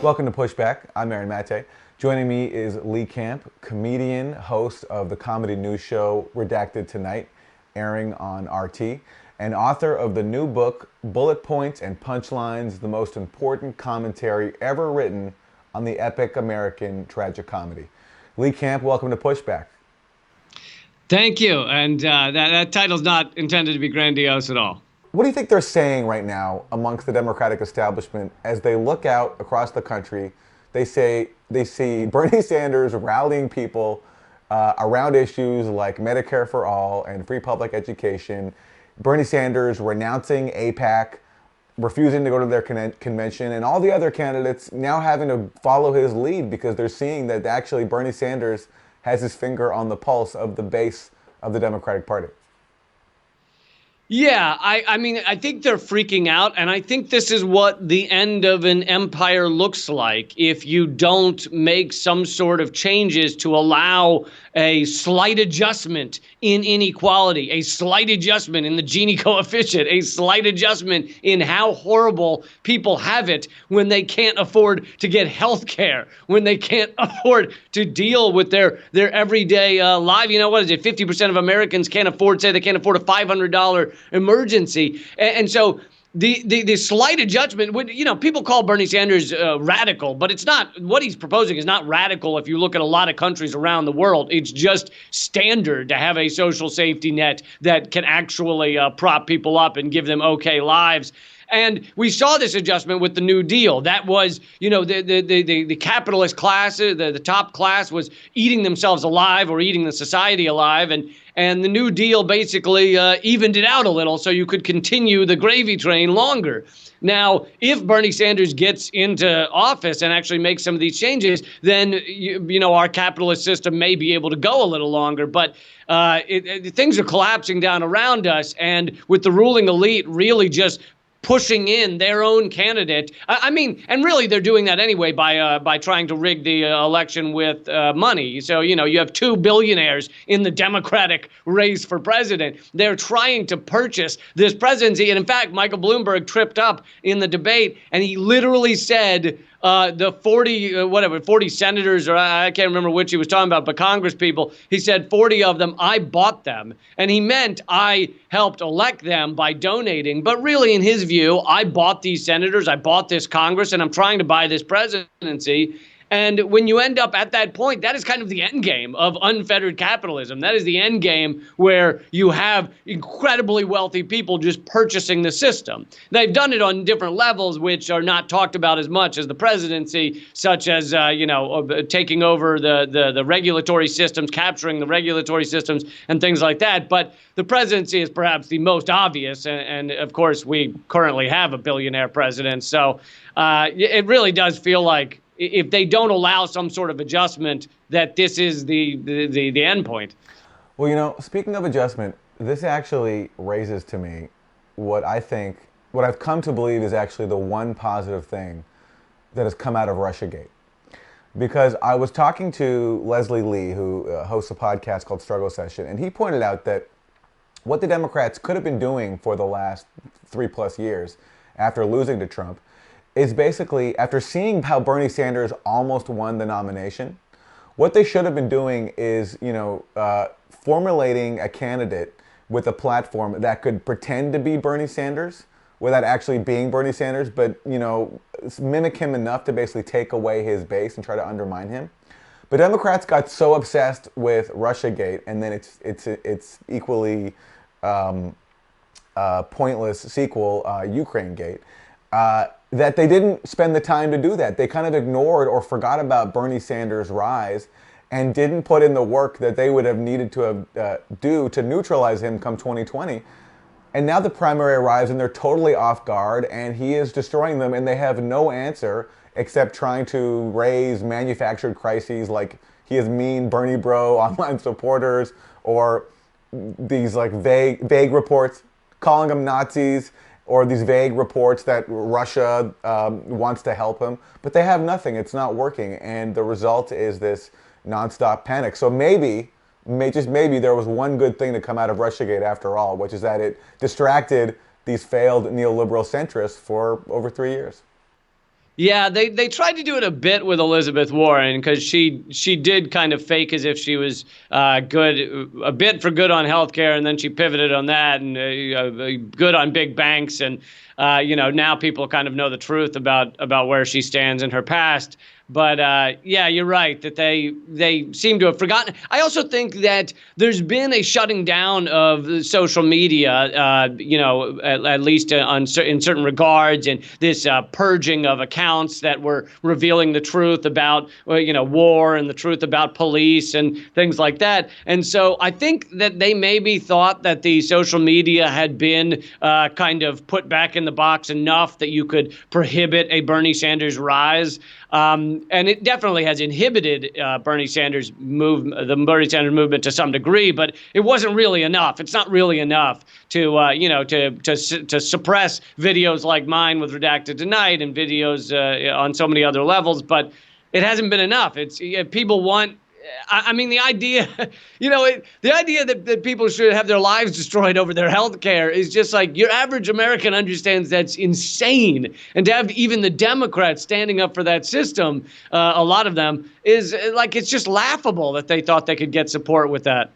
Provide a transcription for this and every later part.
Welcome to Pushback. I'm Aaron Maté. Joining me is Lee Camp, comedian, host of the comedy news show Redacted Tonight, airing on RT, and author of the new book, Bullet Points and Punchlines, the most important commentary ever written on the epic American tragicomedy. Lee Camp, welcome to Pushback. Thank you. And that title's not intended to be grandiose at all. What do you think they're saying right now amongst the Democratic establishment as they look out across the country? They say they see Bernie Sanders rallying people around issues like Medicare for all and free public education. Bernie Sanders renouncing AIPAC, refusing to go to their convention, and all the other candidates now having to follow his lead because they're seeing that actually Bernie Sanders has his finger on the pulse of the base of the Democratic Party. Yeah, I mean, I think they're freaking out, and I think this is what the end of an empire looks like if you don't make some sort of changes to allow a slight adjustment in inequality, a slight adjustment in the Gini coefficient, a slight adjustment in how horrible people have it when they can't afford to get health care, when they can't afford to deal with their everyday life. You know, what is it? 50% of Americans can't afford, say they can't afford a $500 emergency. And so the slight adjustment, you know, people call Bernie Sanders radical, but it's not. What he's proposing is not radical if you look at a lot of countries around the world. It's just standard to have a social safety net that can actually prop people up and give them okay lives. And we saw this adjustment with the New Deal. That was, you know, the capitalist class, the top class was eating themselves alive or eating the society alive. And the New Deal basically evened it out a little so you could continue the gravy train longer. Now, if Bernie Sanders gets into office and actually makes some of these changes, then, you know, our capitalist system may be able to go a little longer. But things are collapsing down around us. And with the ruling elite really just pushing in their own candidate. I mean, and really they're doing that anyway by trying to rig the election with money. So, you know, you have two billionaires in the Democratic race for president. They're trying to purchase this presidency. And in fact, Michael Bloomberg tripped up in the debate and he literally said, the 40 senators, or I can't remember which he was talking about, but Congress people, he said 40 of them, I bought them. And he meant I helped elect them by donating. But really, in his view, I bought these senators, I bought this Congress, and I'm trying to buy this presidency. And when you end up at that point, that is kind of the end game of unfettered capitalism. That is the end game where you have incredibly wealthy people just purchasing the system. They've done it on different levels, which are not talked about as much as the presidency, such as, taking over the regulatory systems, capturing the regulatory systems and things like that. But the presidency is perhaps the most obvious. And of course, we currently have a billionaire president. So it really does feel like if they don't allow some sort of adjustment, that this is the end point. Well, you know, speaking of adjustment, this actually raises to me what I've come to believe is actually the one positive thing that has come out of Russiagate. Because I was talking to Leslie Lee, who hosts a podcast called Struggle Session, and he pointed out that what the Democrats could have been doing for the last 3+ years after losing to Trump is basically, after seeing how Bernie Sanders almost won the nomination, what they should have been doing is, formulating a candidate with a platform that could pretend to be Bernie Sanders without actually being Bernie Sanders, but, mimic him enough to basically take away his base and try to undermine him. But Democrats got so obsessed with Russiagate, and then its equally pointless sequel, Ukrainegate, that they didn't spend the time to do that. They kind of ignored or forgot about Bernie Sanders' rise and didn't put in the work that they would have needed to do to neutralize him come 2020. And now the primary arrives and they're totally off guard and he is destroying them and they have no answer except trying to raise manufactured crises like he is mean Bernie bro online supporters or these like vague reports calling them Nazis, or these vague reports that Russia wants to help him, but they have nothing. It's not working, and the result is this nonstop panic. So maybe there was one good thing to come out of Russiagate after all, which is that it distracted these failed neoliberal centrists for over 3 years. Yeah, they tried to do it a bit with Elizabeth Warren because she did kind of fake as if she was good, a bit for good on healthcare, and then she pivoted on that, and good on big banks, and now people kind of know the truth about where she stands in her past. But yeah, you're right that they seem to have forgotten. I also think that there's been a shutting down of social media, at least in certain regards, and this purging of accounts that were revealing the truth about war and the truth about police and things like that. And so I think that they maybe thought that the social media had been kind of put back in the box enough that you could prohibit a Bernie Sanders rise. And it definitely has inhibited the Bernie Sanders movement to some degree, but it wasn't really enough. It's not really enough to to suppress videos like mine with Redacted Tonight and videos on so many other levels. But it hasn't been enough. People want. I mean, the idea, the idea that people should have their lives destroyed over their health care is just like your average American understands that's insane. And to have even the Democrats standing up for that system, a lot of them, is like it's just laughable that they thought they could get support with that.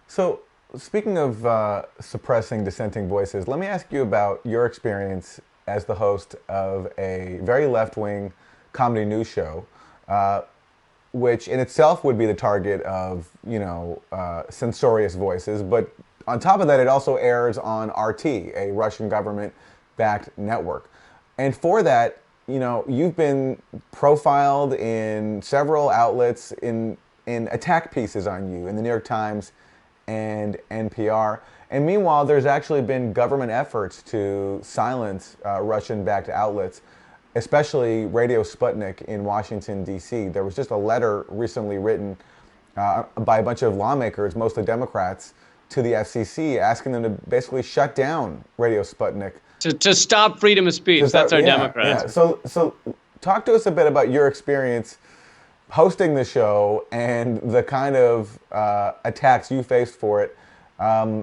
So, speaking of suppressing dissenting voices, let me ask you about your experience as the host of a very left-wing comedy news show. Which in itself would be the target of, censorious voices. But on top of that, it also airs on RT, a Russian government-backed network. And for that, you've been profiled in several outlets in attack pieces on you in the New York Times and NPR. And meanwhile, there's actually been government efforts to silence Russian-backed outlets, especially Radio Sputnik in Washington, D.C. There was just a letter recently written by a bunch of lawmakers, mostly Democrats, to the FCC asking them to basically shut down Radio Sputnik. To stop freedom of speech. That's our Democrats. Yeah. So talk to us a bit about your experience hosting the show and the kind of attacks you faced for it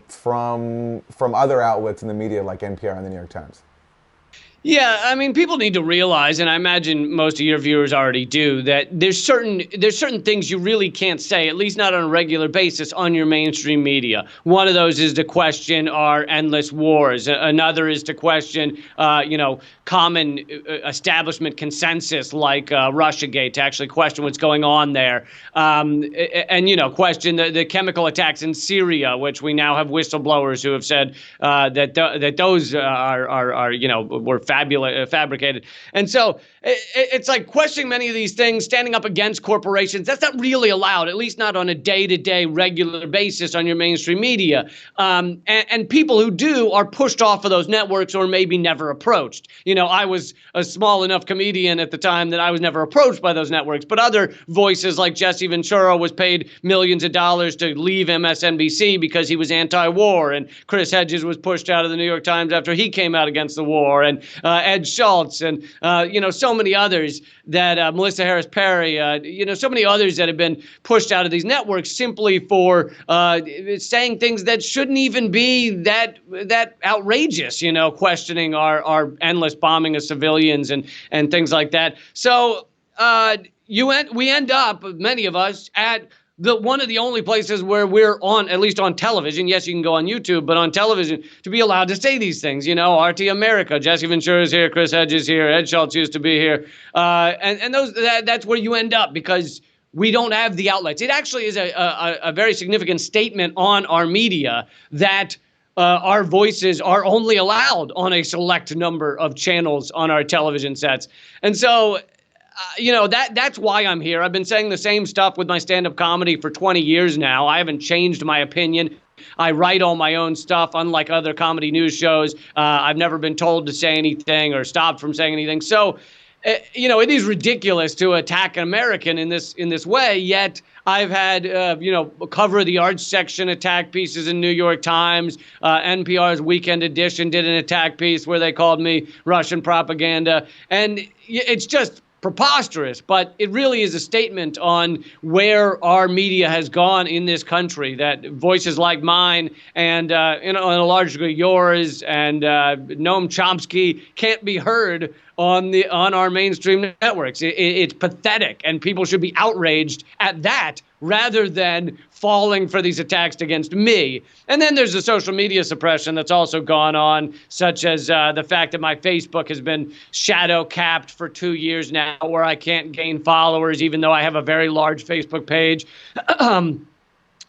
from other outlets in the media like NPR and the New York Times. Yeah, I mean, people need to realize, and I imagine most of your viewers already do, that there's certain things you really can't say, at least not on a regular basis, on your mainstream media. One of those is to question our endless wars. Another is to question, common establishment consensus like Russiagate, to actually question what's going on there, and question the chemical attacks in Syria, which we now have whistleblowers who have said that those were fabricated. And so it's like questioning many of these things, standing up against corporations. That's not really allowed, at least not on a day-to-day regular basis on your mainstream media. And people who do are pushed off of those networks or maybe never approached. I was a small enough comedian at the time that I was never approached by those networks. But other voices like Jesse Ventura was paid millions of dollars to leave MSNBC because he was anti-war. And Chris Hedges was pushed out of the New York Times after he came out against the war. And Ed Schultz and, so many others that Melissa Harris Perry, so many others that have been pushed out of these networks simply for saying things that shouldn't even be that outrageous, questioning our endless bombing of civilians and things like that. So we end up, many of us, at one of the only places where we're on, at least on television. Yes, you can go on YouTube, but on television to be allowed to say these things. RT America, Jesse Ventura is here, Chris Hedges here, Ed Schultz used to be here, and that's where you end up because we don't have the outlets. It actually is a very significant statement on our media that our voices are only allowed on a select number of channels on our television sets, and so. That's why I'm here. I've been saying the same stuff with my stand-up comedy for 20 years now. I haven't changed my opinion. I write all my own stuff, unlike other comedy news shows. I've never been told to say anything or stopped from saying anything. So, it is ridiculous to attack an American in this way. Yet I've had, cover of the arts section attack pieces in New York Times. NPR's Weekend Edition did an attack piece where they called me Russian propaganda. And it's just preposterous, but it really is a statement on where our media has gone in this country, that voices like mine and, in a large degree, yours and Noam Chomsky can't be heard on our mainstream networks. It's pathetic, and people should be outraged at that rather than falling for these attacks against me. And then there's the social media suppression that's also gone on, such as the fact that my Facebook has been shadow capped for 2 years now, where I can't gain followers, even though I have a very large Facebook page.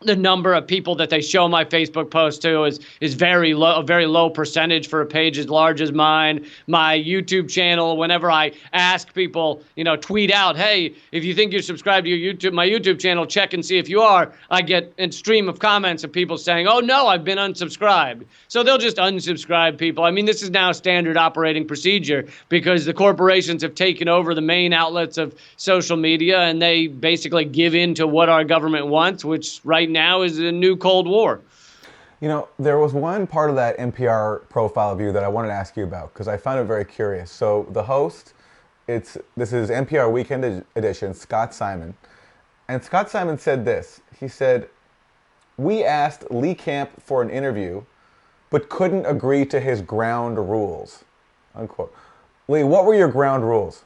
The number of people that they show my Facebook post to is very low, a very low percentage for a page as large as mine. My YouTube channel, whenever I ask people, tweet out, hey, if you think you're subscribed to my YouTube channel, check and see if you are, I get a stream of comments of people saying, oh no, I've been unsubscribed. So they'll just unsubscribe people. I mean, this is now standard operating procedure because the corporations have taken over the main outlets of social media, and they basically give in to what our government wants, which right now is a new Cold War. There was one part of that NPR profile of you that I wanted to ask you about because I found it very curious. So the host, this is NPR Weekend Edition, Scott Simon. And Scott Simon said this. He said, we asked Lee Camp for an interview, but couldn't agree to his ground rules, unquote. Lee, what were your ground rules?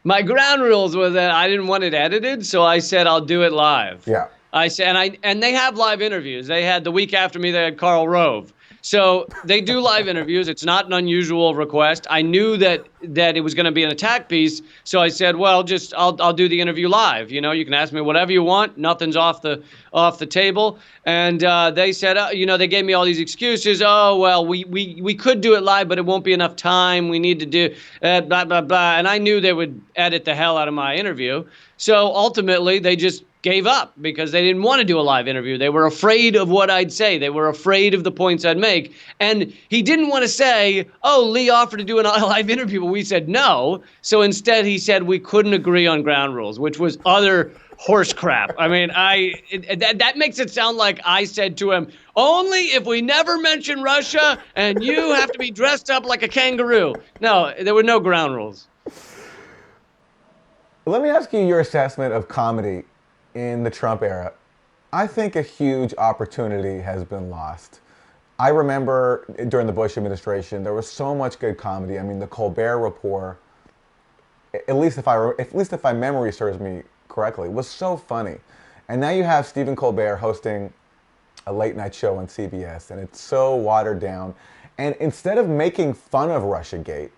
My ground rules was that I didn't want it edited, so I said I'll do it live. Yeah. I said, and they have live interviews. They had the week after me, they had Karl Rove. So they do live interviews. It's not an unusual request. I knew that it was going to be an attack piece. So I said, well, I'll do the interview live. You can ask me whatever you want. Nothing's off the table. And they said, they gave me all these excuses. Oh, well, we could do it live, but it won't be enough time. We need to do blah, blah, blah. And I knew they would edit the hell out of my interview. So ultimately, they just gave up because they didn't want to do a live interview. They were afraid of what I'd say. They were afraid of the points I'd make. And he didn't want to say, oh, Lee offered to do a live interview, but we said no. So instead he said we couldn't agree on ground rules, which was utter horse crap. I mean, that makes it sound like I said to him, only if we never mention Russia and you have to be dressed up like a kangaroo. No, there were no ground rules. Let me ask you your assessment of comedy in the Trump era. I think a huge opportunity has been lost. I remember during the Bush administration, there was so much good comedy. I mean, the Colbert Report, at least if my memory serves me correctly, was so funny. And now you have Stephen Colbert hosting a late night show on CBS, and it's so watered down. And instead of making fun of Russiagate,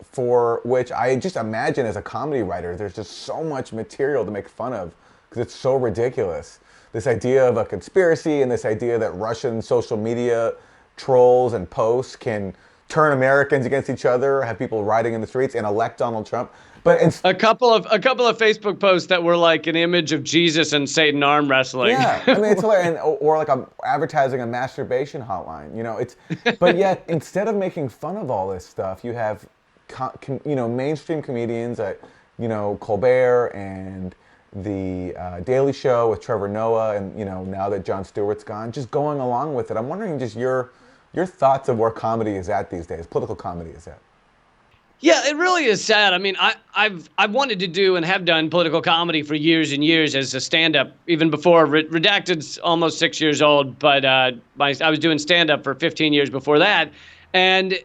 for which I just imagine as a comedy writer, there's just so much material to make fun of because it's so ridiculous. This idea of a conspiracy and this idea that Russian social media trolls and posts can turn Americans against each other, have people rioting in the streets, and elect Donald Trump. But a couple of Facebook posts that were like an image of Jesus and Satan arm wrestling. Yeah, I mean it's hilarious, or like advertising a masturbation hotline. But yet instead of making fun of all this stuff, you have mainstream comedians like Colbert and the Daily Show with Trevor Noah, and now that Jon Stewart's gone, just going along with it. I'm wondering just your thoughts of where comedy is at these days, political comedy is at. Yeah, it really is sad. I mean, I've wanted to do and have done political comedy for years and years as a stand-up, even before Redacted's almost 6 years old, but I was doing stand-up for 15 years before that, and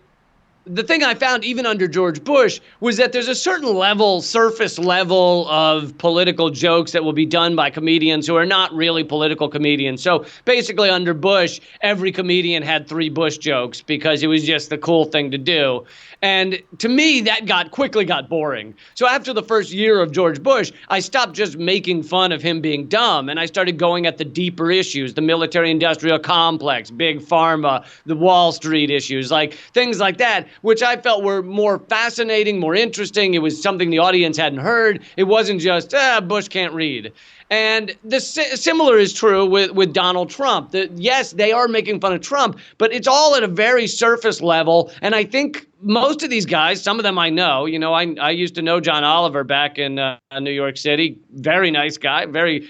the thing I found even under George Bush was that there's a certain surface level of political jokes that will be done by comedians who are not really political comedians. So basically under Bush, every comedian had 3 Bush jokes because it was just the cool thing to do. And to me, that quickly got boring. So after the first year of George Bush, I stopped just making fun of him being dumb, and I started going at the deeper issues, the military-industrial complex, big pharma, the Wall Street issues, like things like that, which I felt were more fascinating, more interesting. It was something the audience hadn't heard. It wasn't just, Bush can't read. And the similar is true with Donald Trump. Yes, they are making fun of Trump, but it's all at a very surface level. And I think most of these guys, some of them I know, I used to know John Oliver back in New York City. Very nice guy, very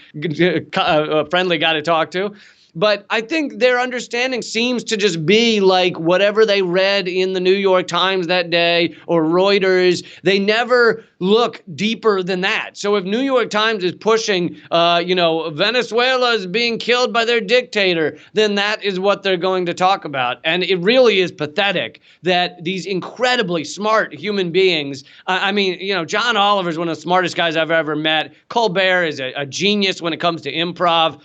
friendly guy to talk to. But I think their understanding seems to just be like whatever they read in the New York Times that day or Reuters. They never look deeper than that. So if New York Times is pushing, Venezuela is being killed by their dictator, then that is what they're going to talk about. And it really is pathetic that these incredibly smart human beings, John Oliver is one of the smartest guys I've ever met. Colbert is a genius when it comes to improv.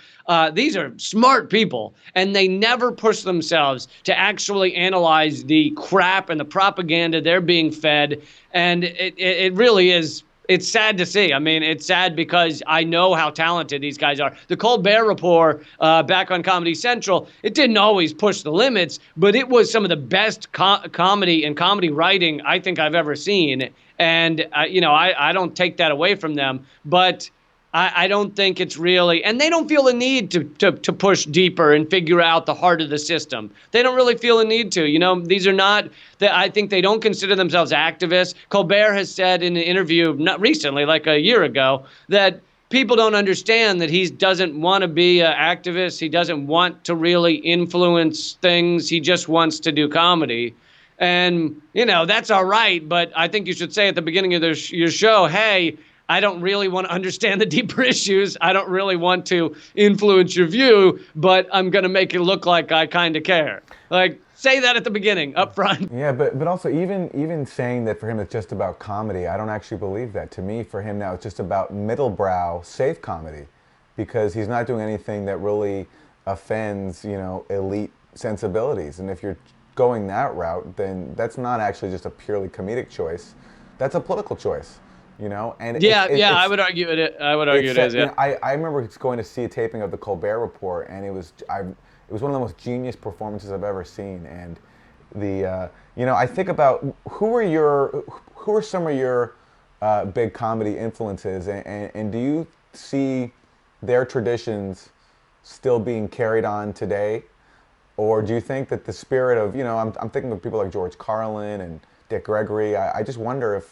These are smart people, and they never push themselves to actually analyze the crap and the propaganda they're being fed. And it really is. It's sad to see. I mean, it's sad because I know how talented these guys are. The Colbert Report back on Comedy Central, it didn't always push the limits, but it was some of the best comedy and comedy writing I think I've ever seen. And, I don't take that away from them, but I don't think it's really, and they don't feel the need to push deeper and figure out the heart of the system. They don't really feel a need to. These are not, I think they don't consider themselves activists. Colbert has said in an interview, not recently, like a year ago, that people don't understand that he doesn't want to be an activist. He doesn't want to really influence things. He just wants to do comedy. And, that's all right. But I think you should say at the beginning of your show, hey, I don't really want to understand the deeper issues. I don't really want to influence your view, but I'm going to make it look like I kind of care. Like, say that at the beginning, up front. Yeah, but also even saying that for him it's just about comedy, I don't actually believe that. To me, for him now, it's just about middle-brow, safe comedy, because he's not doing anything that really offends, elite sensibilities. And if you're going that route, then that's not actually just a purely comedic choice. That's a political choice. And I would argue it. I would argue it is. Yeah. I remember going to see a taping of the Colbert Report, and it was one of the most genius performances I've ever seen. And I think about who are some of your big comedy influences, and do you see their traditions still being carried on today, or do you think that the spirit of I'm thinking of people like George Carlin and Dick Gregory. I just wonder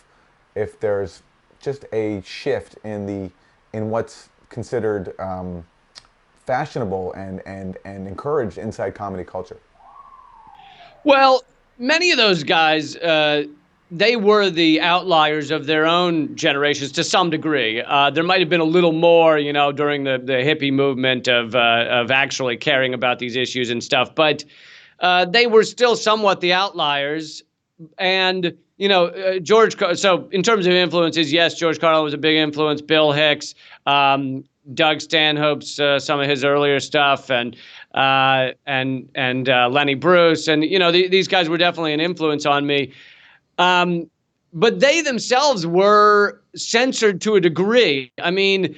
if there's just a shift in what's considered fashionable and encouraged inside comedy culture. Well, many of those guys, they were the outliers of their own generations to some degree. There might have been a little more, during the hippie movement of actually caring about these issues and stuff, but they were still somewhat the outliers. And so in terms of influences, yes, George Carlin was a big influence. Bill Hicks, Doug Stanhope's some of his earlier stuff, and Lenny Bruce, and these guys were definitely an influence on me. But they themselves were censored to a degree. I mean,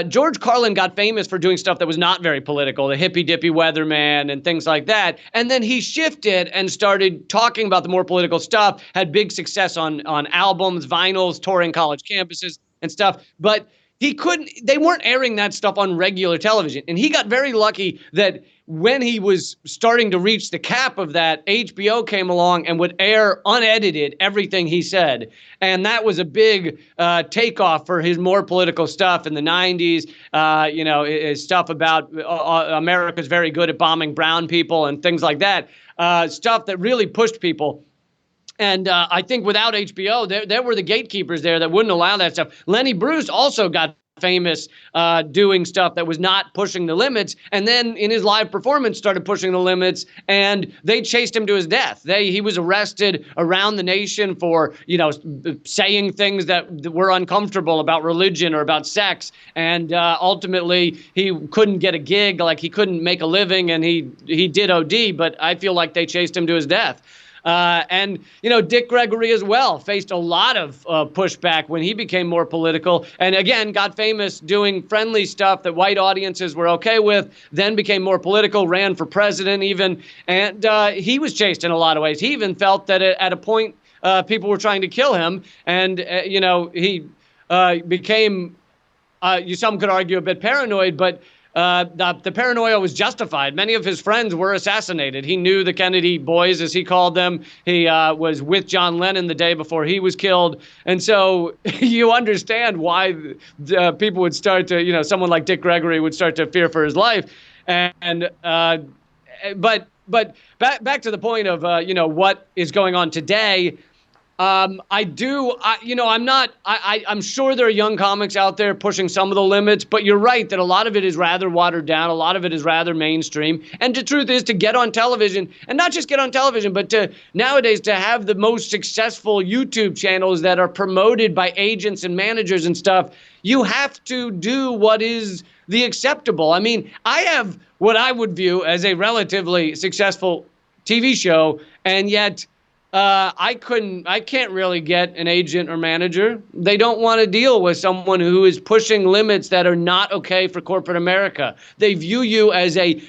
George Carlin got famous for doing stuff that was not very political, the hippy dippy weatherman and things like that. And then he shifted and started talking about the more political stuff, had big success on albums, vinyls, touring college campuses and stuff. But they weren't airing that stuff on regular television. And he got very lucky that when he was starting to reach the cap of that, HBO came along and would air unedited everything he said. And that was a big takeoff for his more political stuff in the 90s. His stuff about America's very good at bombing brown people and things like that. Stuff that really pushed people. And I think without HBO, there were the gatekeepers there that wouldn't allow that stuff. Lenny Bruce also got famous doing stuff that was not pushing the limits, and then in his live performance started pushing the limits, and they chased him to his death. He was arrested around the nation for saying things that were uncomfortable about religion or about sex, and ultimately he couldn't get a gig, like he couldn't make a living, and he did OD, but I feel like they chased him to his death. And Dick Gregory as well faced a lot of pushback when he became more political, and again got famous doing friendly stuff that white audiences were okay with, then became more political, ran for president even, and he was chased in a lot of ways. He even felt that at a point people were trying to kill him, and he became some could argue a bit paranoid, but the paranoia was justified. Many of his friends were assassinated. He knew the Kennedy boys, as he called them. He was with John Lennon the day before he was killed. And so you understand why people would start to, someone like Dick Gregory would start to fear for his life. And but back to the point of what is going on today. I'm sure there are young comics out there pushing some of the limits, but you're right that a lot of it is rather watered down. A lot of it is rather mainstream. And the truth is, to get on television, and not just get on television, but to nowadays to have the most successful YouTube channels that are promoted by agents and managers and stuff, you have to do what is the acceptable. I mean, I have what I would view as a relatively successful TV show, and yet I can't really get an agent or manager. They don't want to deal with someone who is pushing limits that are not okay for corporate America. They view you as a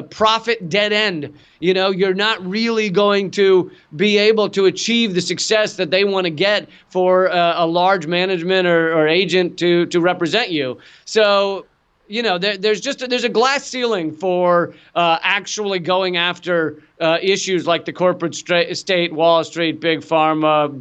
profit dead end. You're not really going to be able to achieve the success that they want to get for a large management or agent to represent you. So, there's a glass ceiling for actually going after issues like the corporate state, Wall Street, big pharma,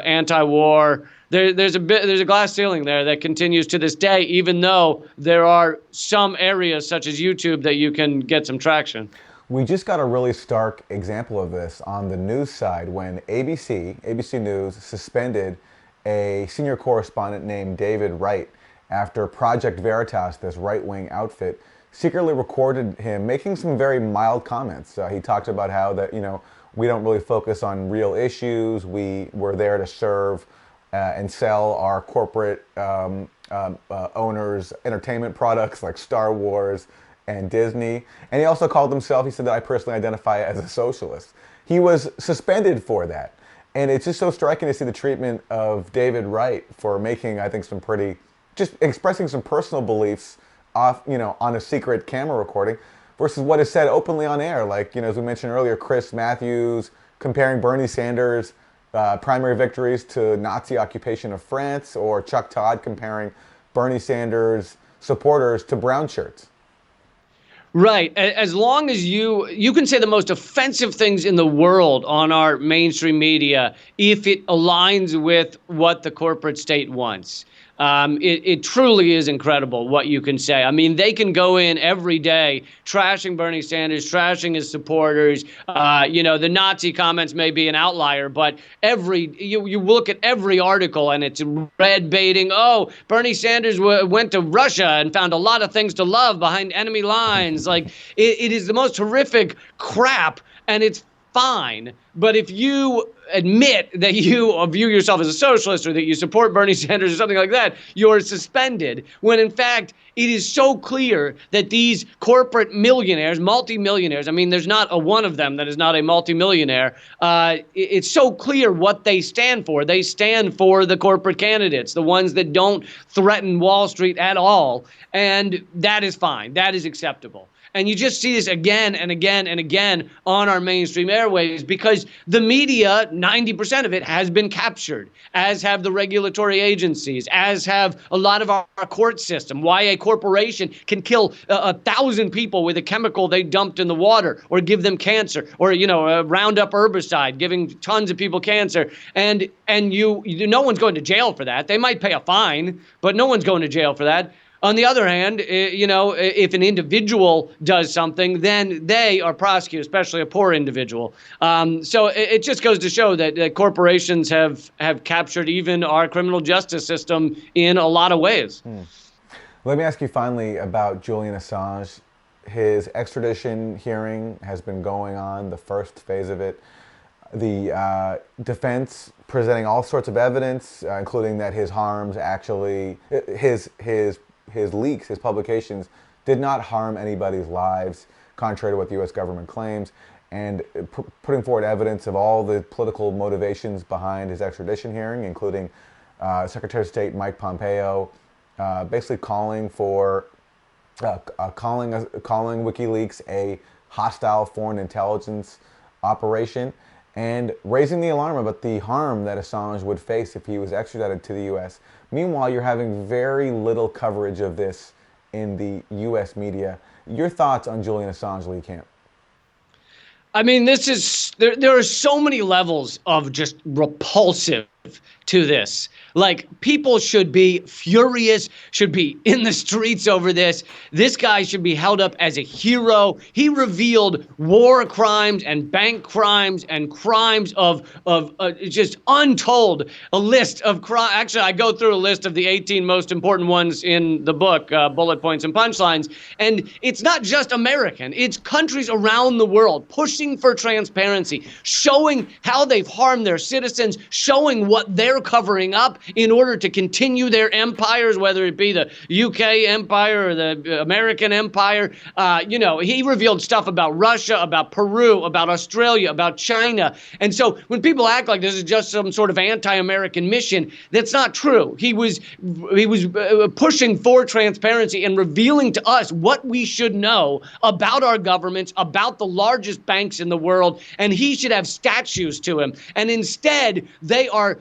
anti-war. There's a glass ceiling there that continues to this day, even though there are some areas such as YouTube that you can get some traction. We just got a really stark example of this on the news side when ABC News suspended a senior correspondent named David Wright after Project Veritas, this right-wing outfit, secretly recorded him making some very mild comments. He talked about how that, we don't really focus on real issues. We're there to serve and sell our corporate owners entertainment products like Star Wars and Disney. And he also called himself, he said that I personally identify as a socialist. He was suspended for that. And it's just so striking to see the treatment of David Wright for making, I think, just expressing some personal beliefs off, on a secret camera recording versus what is said openly on air. Like, as we mentioned earlier, Chris Matthews comparing Bernie Sanders' primary victories to Nazi occupation of France, or Chuck Todd comparing Bernie Sanders' supporters to brown shirts. Right. As long as you can say the most offensive things in the world on our mainstream media if it aligns with what the corporate state wants. It truly is incredible what you can say. I mean, they can go in every day trashing Bernie Sanders, trashing his supporters. The Nazi comments may be an outlier, but you look at every article and it's red baiting. Oh, Bernie Sanders went to Russia and found a lot of things to love behind enemy lines. Like it is the most horrific crap, and it's fine. But if you admit that you view yourself as a socialist or that you support Bernie Sanders or something like that, you're suspended. When in fact, it is so clear that these corporate millionaires, multimillionaires, I mean, there's not a one of them that is not a multimillionaire. It's so clear what they stand for. They stand for the corporate candidates, the ones that don't threaten Wall Street at all. And that is fine. That is acceptable. And you just see this again and again and again on our mainstream airwaves because the media, 90% of it has been captured, as have the regulatory agencies, as have a lot of our court system. Why a corporation can kill 1,000 people with a chemical they dumped in the water, or give them cancer, or, a Roundup herbicide giving tons of people cancer. And no one's going to jail for that. They might pay a fine, but no one's going to jail for that. On the other hand, if an individual does something, then they are prosecuted, especially a poor individual. So it just goes to show that corporations have captured even our criminal justice system in a lot of ways. Let me ask you finally about Julian Assange. His extradition hearing has been going on, the first phase of it. The defense presenting all sorts of evidence, including that his harms actually, his leaks, his publications, did not harm anybody's lives, contrary to what the U.S. government claims, and putting forward evidence of all the political motivations behind his extradition hearing, including Secretary of State Mike Pompeo basically calling WikiLeaks a hostile foreign intelligence operation, and raising the alarm about the harm that Assange would face if he was extradited to the U.S. Meanwhile, you're having very little coverage of this in the U.S. media. Your thoughts on Julian Assange, Lee Camp? I mean, there are so many levels of just repulsive to this. Like, people should be furious, should be in the streets over this. This guy should be held up as a hero. He revealed war crimes and bank crimes and crimes of just untold. A list of crimes. Actually, I go through a list of the 18 most important ones in the book, Bullet Points and Punchlines. And it's not just American. It's countries around the world pushing for transparency, showing how they've harmed their citizens, showing what they're covering up in order to continue their empires, whether it be the UK empire or the American empire. He revealed stuff about Russia, about Peru, about Australia, about China. And so when people act like this is just some sort of anti-American mission, that's not true. He was pushing for transparency and revealing to us what we should know about our governments, about the largest banks in the world, and he should have statues to him. And instead, they are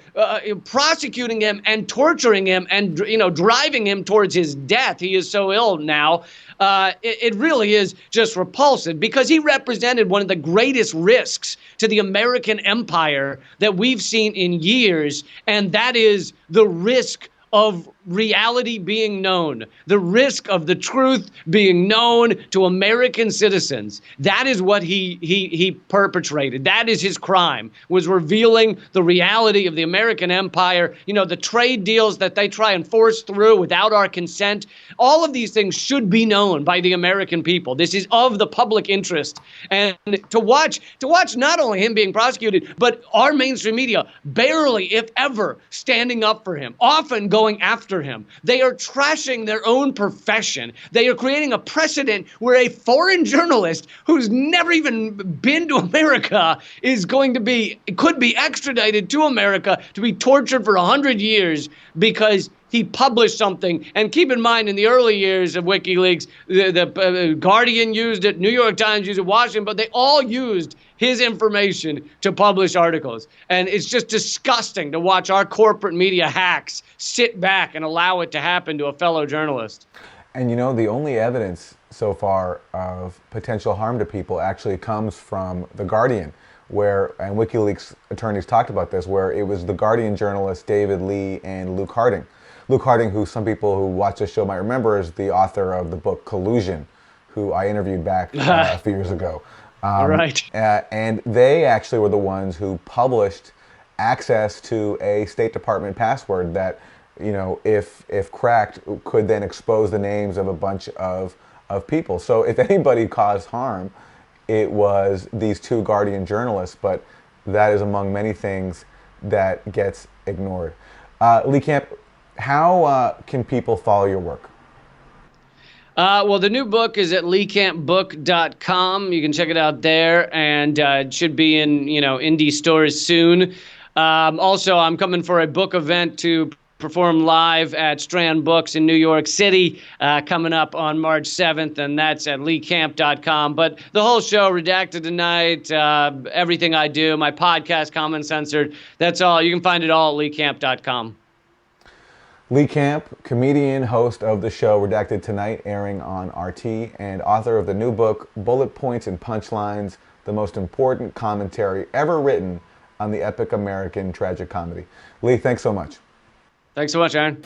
prosecuting him and torturing him and driving him towards his death. He is so ill now. It really is just repulsive, because he represented one of the greatest risks to the American empire that we've seen in years, and that is the risk of reality being known, the risk of the truth being known to American citizens. That is what he perpetrated. That is his crime, was revealing the reality of the American empire, the trade deals that they try and force through without our consent. All of these things should be known by the American people. This is of the public interest. And to watch not only him being prosecuted, but our mainstream media barely, if ever, standing up for him, often going after him. They are trashing their own profession. They are creating a precedent where a foreign journalist who's never even been to America could be extradited to America to be tortured for 100 years because he published something. And keep in mind, in the early years of WikiLeaks, the Guardian used it, New York Times used it, Washington, but they all used his information to publish articles. And it's just disgusting to watch our corporate media hacks sit back and allow it to happen to a fellow journalist. And the only evidence so far of potential harm to people actually comes from The Guardian, and WikiLeaks attorneys talked about this, where it was The Guardian journalists David Lee and Luke Harding. Luke Harding, who some people who watch this show might remember, is the author of the book Collusion, who I interviewed back a few years ago. Right. And they actually were the ones who published access to a State Department password that, if cracked, could then expose the names of a bunch of people. So if anybody caused harm, it was these two Guardian journalists, but that is among many things that gets ignored. Lee Camp, how can people follow your work? Well, the new book is at leecampbook.com. You can check it out there, and it should be in, indie stores soon. Also, I'm coming for a book event to perform live at Strand Books in New York City coming up on March 7th, and that's at leecamp.com. But the whole show, Redacted Tonight, everything I do, my podcast, Common Censored, that's all. You can find it all at leecamp.com. Lee Camp, comedian, host of the show Redacted Tonight, airing on RT, and author of the new book, Bullet Points and Punchlines, the most important commentary ever written on the epic American tragic comedy. Lee, thanks so much. Thanks so much, Aaron.